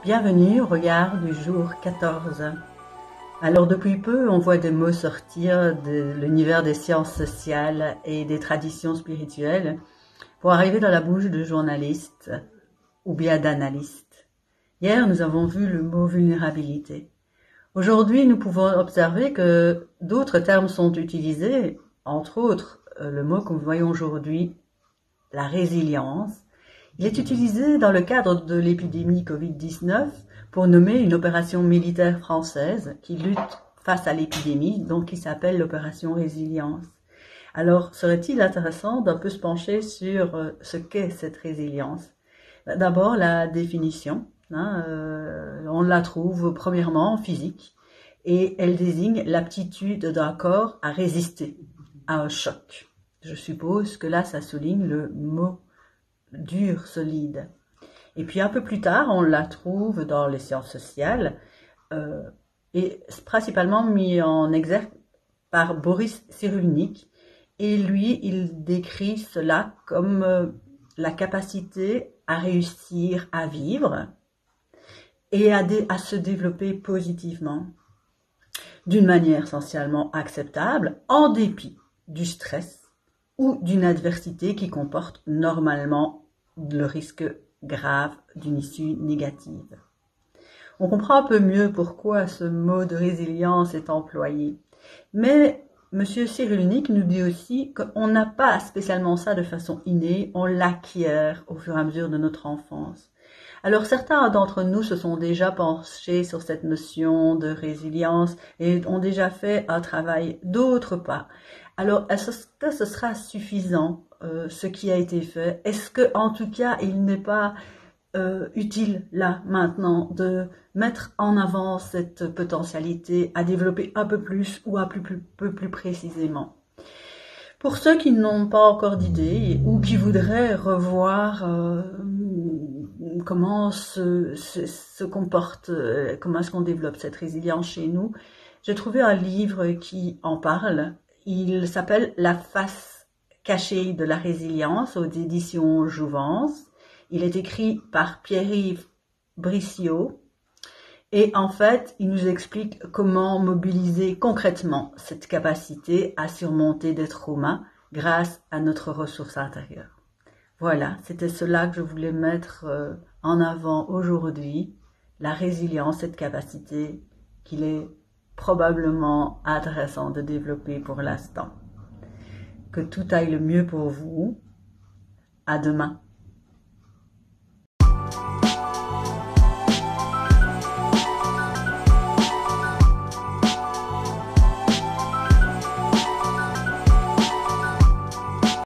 Bienvenue au regard du jour 14. Alors depuis peu, on voit des mots sortir de l'univers des sciences sociales et des traditions spirituelles pour arriver dans la bouche de journalistes ou bien d'analystes. Hier, nous avons vu le mot vulnérabilité. Aujourd'hui, nous pouvons observer que d'autres termes sont utilisés, entre autres le mot que nous voyons aujourd'hui, la résilience. Il est utilisé dans le cadre de l'épidémie Covid-19 pour nommer une opération militaire française qui lutte face à l'épidémie, donc qui s'appelle l'opération Résilience. Alors, serait-il intéressant d'un peu se pencher sur ce qu'est cette résilience? D'abord, la définition. On la trouve premièrement en physique et elle désigne l'aptitude d'un corps à résister à un choc. Je suppose que là, ça souligne le mot dur, solide. Et puis un peu plus tard, on la trouve dans les sciences sociales et principalement mis en exergue par Boris Cyrulnik. Et lui, il décrit cela comme la capacité à réussir à vivre et à se développer positivement d'une manière essentiellement acceptable en dépit du stress ou d'une adversité qui comporte normalement le risque grave d'une issue négative. On comprend un peu mieux pourquoi ce mot de résilience est employé. Mais M. Cyrulnik nous dit aussi qu'on n'a pas spécialement ça de façon innée, on l'acquiert au fur et à mesure de notre enfance. Alors certains d'entre nous se sont déjà penchés sur cette notion de résilience et ont déjà fait un travail, d'autres pas. Alors, est-ce que ce sera suffisant, ce qui a été fait? Est-ce que, en tout cas, il n'est pas utile, là, maintenant, de mettre en avant cette potentialité à développer un peu plus ou un peu plus précisément? Pour ceux qui n'ont pas encore d'idée ou qui voudraient revoir comment se comporte, comment est-ce qu'on développe cette résilience chez nous, j'ai trouvé un livre qui en parle. Il s'appelle La face cachée de la résilience aux éditions Jouvence. Il est écrit par Pierre-Yves Brissot. Et en fait, il nous explique comment mobiliser concrètement cette capacité à surmonter des traumas grâce à notre ressource intérieure. Voilà, c'était cela que je voulais mettre en avant aujourd'hui, la résilience, cette capacité qu'il est probablement intéressant de développer pour l'instant. Que tout aille le mieux pour vous. À demain.